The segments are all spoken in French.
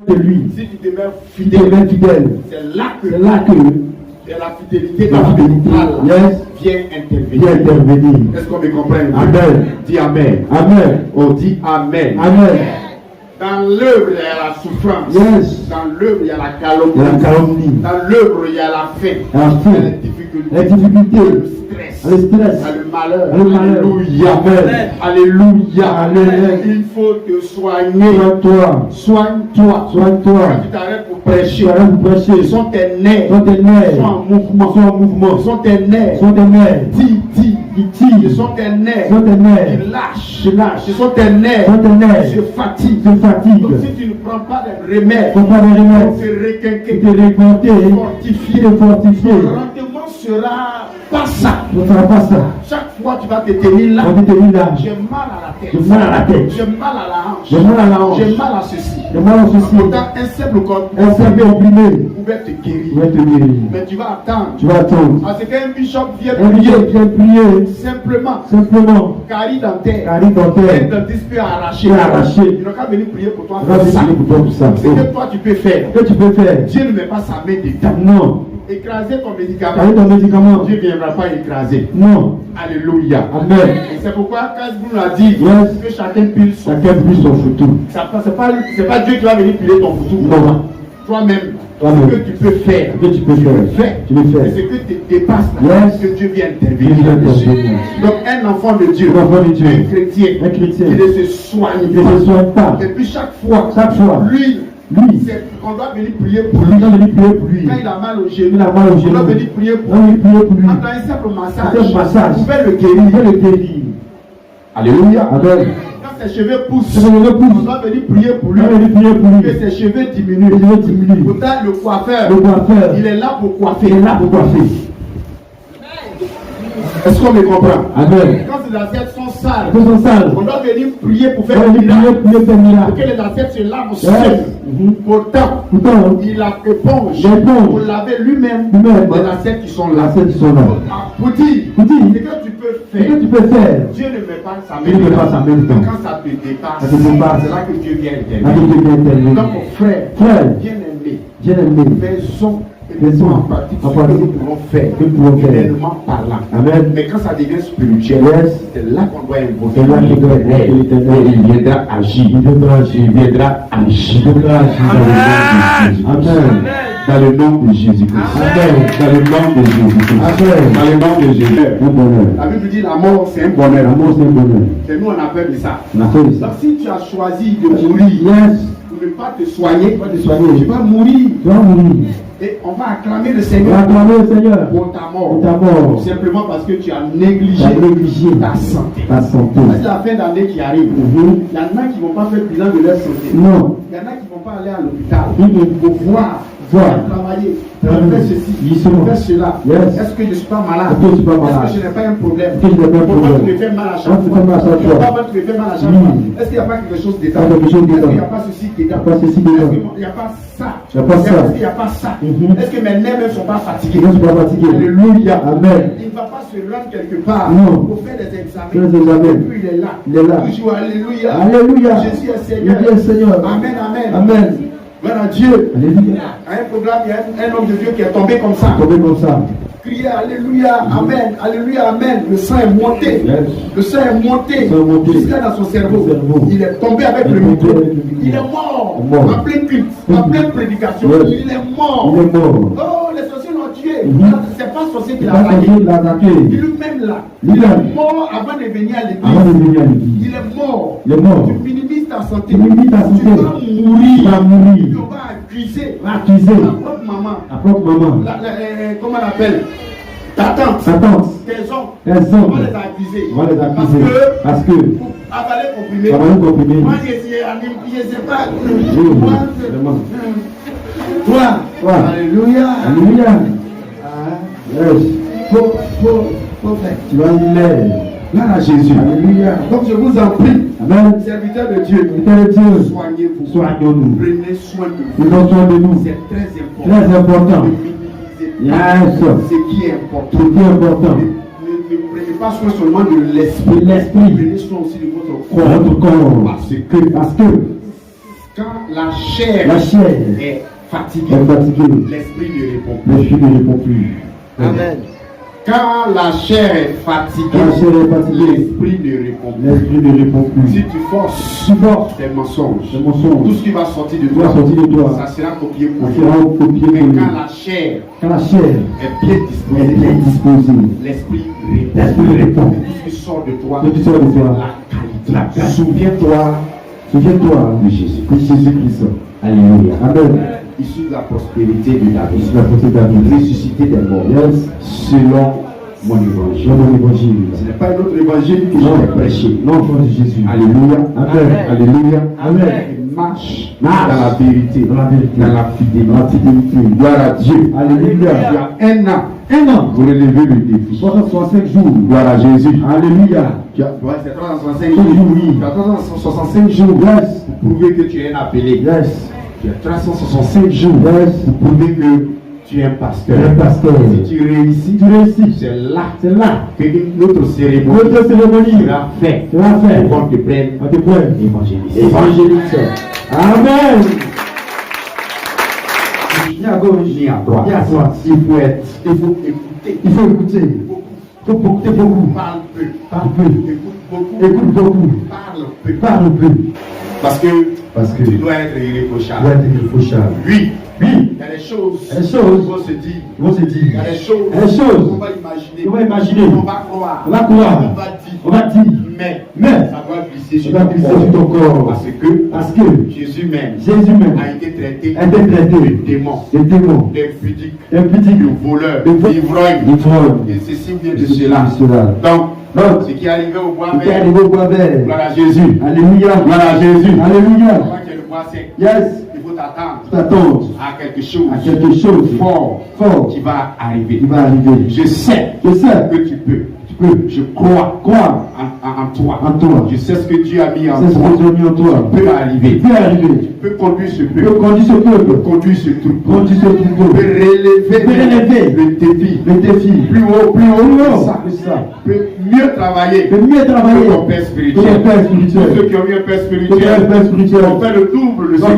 de lui. Si tu demeures Si tu es fidèle, c'est là que la fidélité vient intervenir. Est-ce qu'on me comprend? Amen. Dis Amen. Amen. On dit Amen. Amen. Dans l'œuvre, il y a la souffrance. Yes. Dans l'œuvre, il y a la calomnie. Dans l'œuvre, il y a la faim. Il y a la difficulté. La difficulté. Le stress. Le stress. Il y a le malheur. Alléluia. Amen. Alléluia. Alléluia. Il faut te soigner. Soigne-toi. Soigne-toi. Soigne-toi. Quand tu t'arrêtes pour prêcher, Ce sont tes nerfs. Ils sont en mouvement. Ce sont tes nerfs. Ce sont tes nerfs. Qui lâchent. Ce sont tes nerfs. Qui se fatiguent. Donc si tu ne prends pas de remèdes, pour te requinquer, fortifier, ton rendement sera pas ça. Chaque fois tu vas te tenir là, j'ai mal à la tête, j'ai mal à la hanche, j'ai mal à ceci. Pourtant un simple comprimé pouvait te guérir. Mais tu vas attendre. Parce qu'un bishop vient prier simplement carie dentaire, un dentiste peut arracher. Il n'a qu'à venir prier pour toi. C'est que toi tu peux faire. Dieu ne met pas sa main dedans. Non. Écraser ton médicament. Dieu ne viendra pas écraser. Non. Alléluia. Amen. Et c'est pourquoi quand vous nous a dit que chacun pile son foutu. C'est pas Dieu qui va venir piler ton foutu. Non. Toi-même. Ce que tu peux faire. Tu peux faire. Et ce que tu dépasses, que Dieu vient intervenir. Donc un enfant de Dieu, un chrétien, qui ne se soigne pas. Et puis chaque fois, lui, on doit venir prier pour lui. Quand il a mal au genou, on doit venir prier pour lui. Quand un simple massage, vous pouvez le guérir. Alléluia. Amen. Quand ses cheveux poussent, on doit venir prier pour lui. Que ses cheveux diminuent. Pourtant, le coiffeur, il est là pour coiffer. Est-ce qu'on me comprend? Amen. Quand les assiettes sont sales, on doit venir prier pour faire un miracle. Pour que les assiettes se lavent seules. Pourtant, il a éponge pour laver lui-même les assiettes qui sont là. Pour dire ce que tu peux faire, Dieu ne met pas sa main dedans. Quand ça te dépasse, c'est là que Dieu vient intervenir. Donc, frère, bien-aimé, faisons en partie ce que nous pouvons faire, humainement parlant. Amen. Mais quand ça devient spirituel, c'est là qu'on doit invoquer l'Éternel. Il viendra agir. Amen. Dans le nom de Jésus-Christ. Dans le nom de Jésus-Christ. Dans le nom de Jésus. La Bible dit la mort c'est un bonheur. C'est nous on appelle ça. Donc si tu as choisi de mourir, pour ne pas te soigner, tu vas mourir. Et on va acclamer le Seigneur pour ta mort. Simplement parce que tu as négligé ta santé. C'est la fin d'année qui arrive. Il y en a qui ne vont pas faire bilan de leur santé. Non. Il y en a qui ne vont pas aller à l'hôpital pour voir. Travailler, faire ceci, faire cela. Est-ce que je ne suis pas malade? Est-ce que je n'ai pas un problème? Pourquoi tu me fais mal à chaque fois? Pourquoi tu me fais mal à chaque fois? Est-ce qu'il n'y a pas quelque chose dedans? Est-ce qu'il n'y a pas ceci dedans? Est-ce qu'il n'y a pas ça? Est-ce qu'il n'y a pas ça? Est-ce que mes nerfs ne sont pas fatigués? Alléluia. Amen. Il ne va pas se rendre quelque part pour faire des examens. Et puis il est là. Toujours alléluia. Jésus est Seigneur. Amen. Gloire à Dieu. Alléluia. À un programme, il y a un homme de Dieu qui est tombé comme ça. Criez Alléluia, Amen, Alléluia, Amen. Le sang est monté. Le sang est monté jusqu'à dans son cerveau. Il est tombé avec le micro. Il est mort. En plein culte, en pleine prédication. Il est mort. Oh, les sorciers l'ont tué. C'est pas le sorcier qui l'a attaqué. Il est lui-même là. Il est mort avant de venir à l'église. Il est mort. Tu minimises ta santé. Tu vas mourir. On va accuser la propre maman. Comment on appelle? Ta tante. Tes oncles. On va les accuser. Parce que avaler comprimé. Moi, je sais pas. Toi. Alléluia. Tu vas l'air. Gloire à Jésus. Alléluia. Donc je vous en prie, Amen. serviteurs de Dieu, soignez-vous. Soignons-nous. Prenez soin de vous. Prenons soin de nous. C'est très important. Ne minimisez ce qui est important. Ne prenez pas soin seulement de l'esprit. Prenez soin aussi de votre corps. Parce que Quand la chair est fatiguée, l'esprit ne répond plus. L'esprit ne répond plus. Amen. Quand la chair est fatiguée, l'esprit ne répond plus. L'esprit ne répond plus. Si tu forces tes mensonges, tout ce qui va sortir de toi, ça sera copié pour Mais quand la chair est bien disposée, l'esprit répond. Tout ce qui sort de toi, la qualité. Souviens-toi de Jésus. Jésus-Christ. Alléluia. Amen. Issu de la prospérité de David, ressuscité des morts, selon mon évangile. Ce n'est pas un autre évangile que je vais prêcher. Non, de Jésus. Alléluia. Amen. Alléluia. Amen. Il marche dans la vérité, dans la fidélité. Gloire à Dieu. Alléluia. Il y a un an pour relever le défi. 365 jours. Gloire à Jésus. Alléluia. C'est 365 jours. Tu as 365 jours pour prouver que tu es un appelé. Yes. Tu as 365 jours pour prouver que tu es un pasteur. Si tu réussis, c'est là que notre cérémonie sera faite. Pour qu'on te prenne évangéliste. Amen. Ni à gauche, ni à droite. Il faut écouter. Il faut écouter. Il faut écouter beaucoup. Parle peu. Écoute beaucoup. Parle peu. Parce que tu dois être irréprochable. Oui. Il y a des choses qui vont se dire. Il y a des choses qu'on va imaginer. On va croire. On va dire. Mais ça doit glisser sur ton corps. Parce que Jésus même a été traité de démons, d'impudiques, de voleurs, d'ivrognes. Et ceci vient de cela. Donc, ce qui est arrivé au bois vert, gloire à Jésus. Alléluia. Gloire à Jésus. Alléluia. Quand il y a le bois sec, Yes. il faut t'attendre à quelque chose fort qui va arriver. Je sais que tu peux. Je crois en toi. Je sais ce que Dieu a mis en toi. Tu peux arriver. Tu peux conduire ce peuple. Conduire ce truc. Tu peux relever le défi. Plus haut. Ça. Tu peux mieux travailler. Que ton père spirituel. Tous ceux qui ont eu un père spirituel ont fait le double de ce que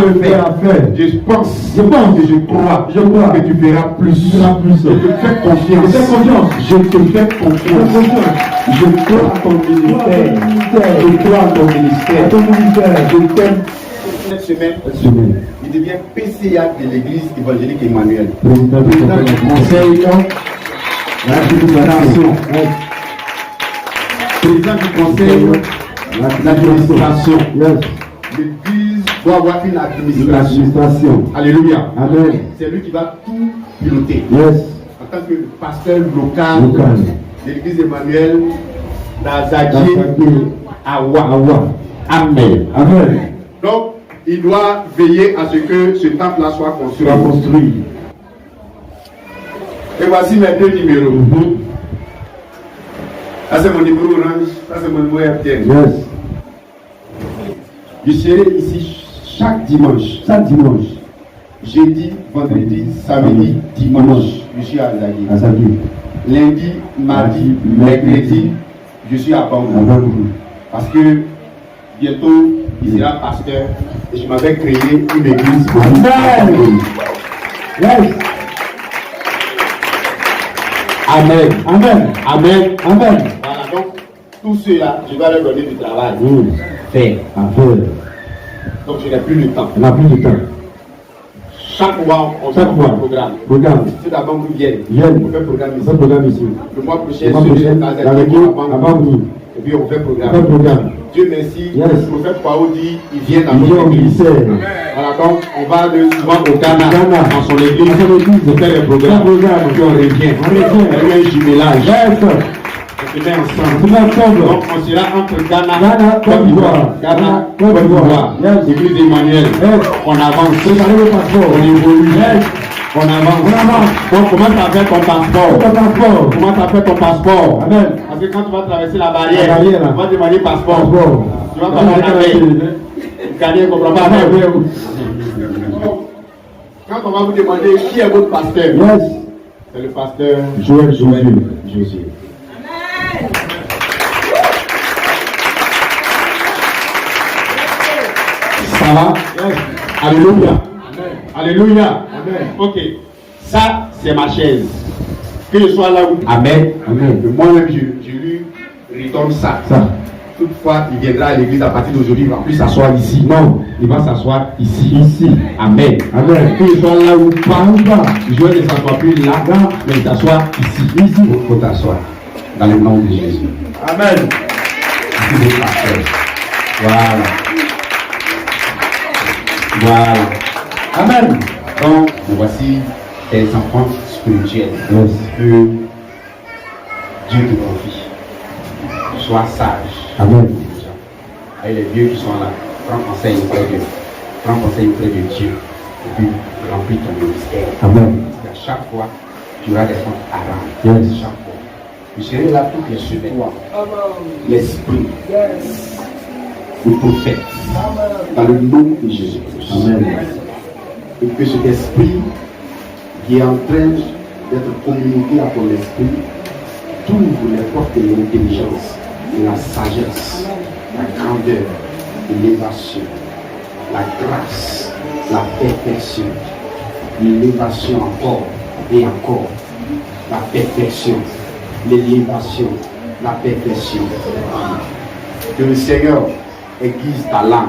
le père a fait. Je pense et je crois que tu feras plus. Je te fais confiance. Je te fais confiance. Je crois à ton ministère. Je t'aime. Cette semaine, il devient PCA de l'église évangélique Emmanuel. Président du conseil d'administration. L'église doit avoir une administration. Alléluia. Amen. C'est lui qui va tout piloter. Yes. En tant que pasteur local de l'église Emmanuel d'Azadie Awa. Amen. Donc, il doit veiller à ce que ce temple-là soit construit. Et voici mes deux numéros. Ça c'est mon numéro orange, ça c'est mon numéro RTL. Yes. Je serai ici chaque dimanche. Jeudi, vendredi, samedi, dimanche. Je suis à Azagi. Lundi, mardi, mercredi, je suis à Bangou. Parce que bientôt, il sera pasteur et je m'avais créé une église. Amen. Voilà, donc tous ceux-là, je dois leur donner du travail. Faire. Donc je n'ai plus le temps. Chaque mois, on fait un programme. Ceux d'abord nous viennent. On fait un programme ici. Le mois prochain, ceux de Azagi. Et puis on fait programme. Dieu merci. Le prophète Paoudi, il vient dans notre église. Voilà, donc on va souvent au Ghana, dans son église, on fait les programmes. Puis on revient. Il y a un jumelage. On se met ensemble. Donc on sera entre Ghana, Côte d'Ivoire. L'église Emmanuel. On avance. On évolue. On avance. Donc comment tu as fait ton passeport? Amen. Parce que quand tu vas traverser la barrière, tu vas demander passeport. Tu vas parler avec. Gagner, comprends pas. Quand on va vous demander qui est votre pasteur, c'est le pasteur Joël Josué. Ça va? Alléluia. Alléluia. Amen. Ok. Ça, c'est ma chaise. Que je sois là où. Amen. Amen. Moi-même, je lui retourne ça. Toutefois, il viendra à l'église à partir d'aujourd'hui, il ne va plus s'asseoir ici. Non. Il va s'asseoir ici. Ici. Amen. Amen. Que je sois là où pas. Je ne s'assoit plus là, mais il s'assoit ici. Ici. Il faut t'asseoir. Dans le nom de Jésus. Amen. Ici, c'est parfait. Voilà. Voilà. Amen. Donc, voici tes enfants spirituels que Dieu te confie. Sois sage. Amen. Avec les vieux qui sont là, prends conseil auprès de Dieu. Prends conseil auprès de Dieu. Et puis, remplis ton ministère. Amen. À chaque fois, tu auras des comptes à rendre. Yes. Chaque fois. Je serai là toutes les semaines. L'esprit. Le prophète. Dans le nom de Jésus-Christ. Amen. Et que cet esprit qui est en train d'être communiqué à ton esprit t'ouvre les portes de l'intelligence, de la sagesse, la grandeur, l'élévation, la grâce, la perfection, l'élévation encore et encore, la perfection, l'élévation, la perfection. Que le Seigneur aiguise ta langue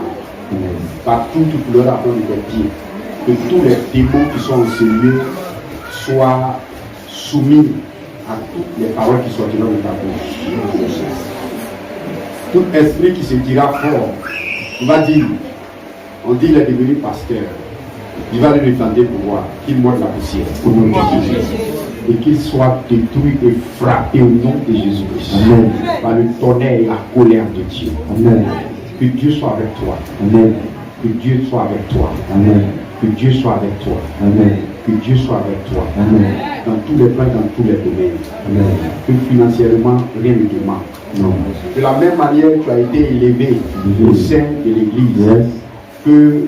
partout où tu pleuras dans tes pieds. Que tous les démons qui sont en ce lieu soient soumis à toutes les paroles qui sortiront de ta bouche. Tout esprit qui se dira fort, il va dire, on dit il est devenu pasteur, il va lui demander pour voir qu'il morde la poussière au nom de Jésus et qu'il soit détruit et frappé au nom de Jésus-Christ par le tonnerre et la colère de Dieu. Amen. Que Dieu soit avec toi. Amen. Que Dieu soit avec toi. Amen. Que Dieu soit avec toi. Amen. Que Dieu soit avec toi. Amen. Dans tous les plans, dans tous les domaines. Amen. Que financièrement, rien ne te manque. Non. De la même manière que tu as été élevé au sein de l'Église, Yes. que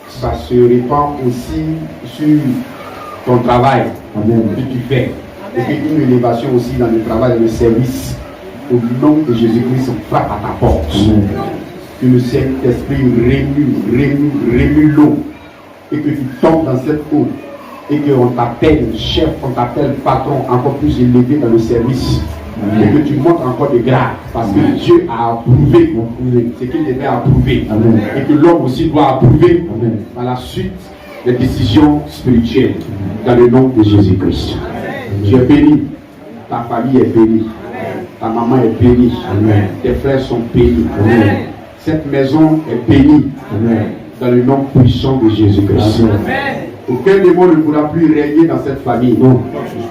ça se répand aussi sur ton travail Amen. que tu fais. Et qu'une élévation aussi dans le travail et le service. Au nom de Jésus-Christ, frappe à ta porte. Amen. Que le Saint-Esprit remue l'eau. Et que tu tombes dans cette eau. Et qu'on t'appelle chef, on t'appelle patron encore plus élevé dans le service. Amen. Et que tu montes encore de grâce. Parce que Dieu a approuvé ce qu'il devait approuver. Amen. Et que l'homme aussi doit approuver Amen. par la suite les décisions spirituelles. Dans le nom de Jésus-Christ. Tu es béni. Ta famille est bénie. Ta maman est bénie. Amen. Tes frères sont bénis. Amen. Cette maison est bénie. Amen. Dans le nom puissant de Jésus-Christ. Amen. Aucun démon ne pourra plus régner dans cette famille. Non.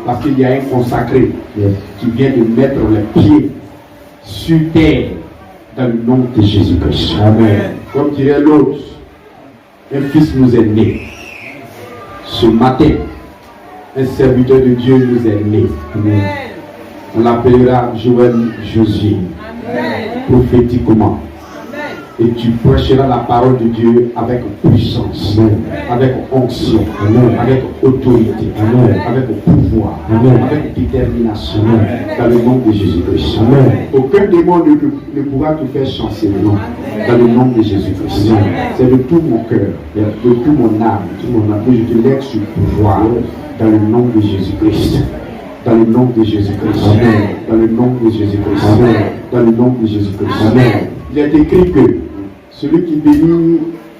Parce qu'il y a un consacré Yes. qui vient de mettre les pieds sur terre dans le nom de Jésus-Christ. Amen. Comme dirait l'autre, un fils nous est né. Ce matin, un serviteur de Dieu nous est né. Amen. On l'appellera Joël Josué, prophétiquement. Et tu prêcheras la parole de Dieu avec puissance, Amen. avec onction, Amen. avec autorité, Amen. avec pouvoir, Amen. avec détermination, Amen. dans le nom de Jésus-Christ. Amen. Aucun démon ne pourra te faire chanceler, non, dans le nom de Jésus-Christ. Amen. C'est de tout mon cœur, de toute mon âme, que je te lègue sur pouvoir, dans le nom de Jésus-Christ. Dans le nom de Jésus-Christ. Amen. Dans le nom de Jésus-Christ. Amen. Dans le nom de Jésus-Christ. Amen. Il est écrit que celui qui bénit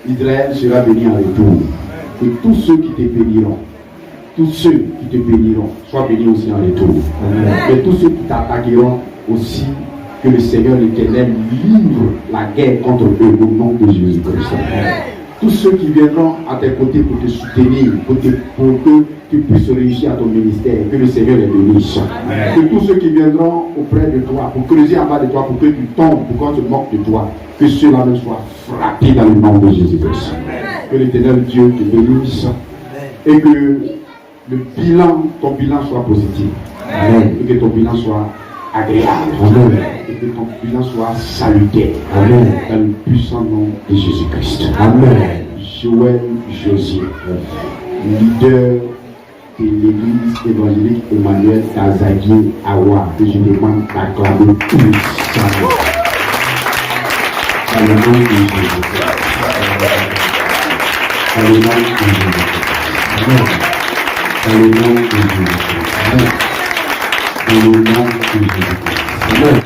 Israël sera béni en retour. Et tous ceux qui te béniront, soient bénis aussi en retour. Amen. Et tous ceux qui t'attaqueront aussi, que le Seigneur l'Éternel livre la guerre contre eux au nom de Jésus-Christ. Tous ceux qui viendront à tes côtés pour te soutenir, pour que tu puisses réussir à ton ministère, que le Seigneur les bénisse. Que tous ceux qui viendront auprès de toi, pour creuser en bas de toi, pour que tu tombes, pour qu'on se moque de toi, que ceux-là ne soient frappés dans le nom de Jésus-Christ. Que l'Éternel Dieu te bénisse et que ton bilan soit positif. Amen. Et que ton bilan soit agréable. Amen. Et que ton bilan soit salutaire. Amen. Dans le puissant nom de Jésus-Christ. Amen. Joël Josué, leader de l'église évangélique Emmanuel Kazagui Awa, que je demande d'acclamer tous. Dans le nom de Jésus-Christ. Dans le nom de Jésus-Christ. Amen. Dans le nom de Jésus-Christ. Amen. Dans le nom de Jésus-Christ. Amen.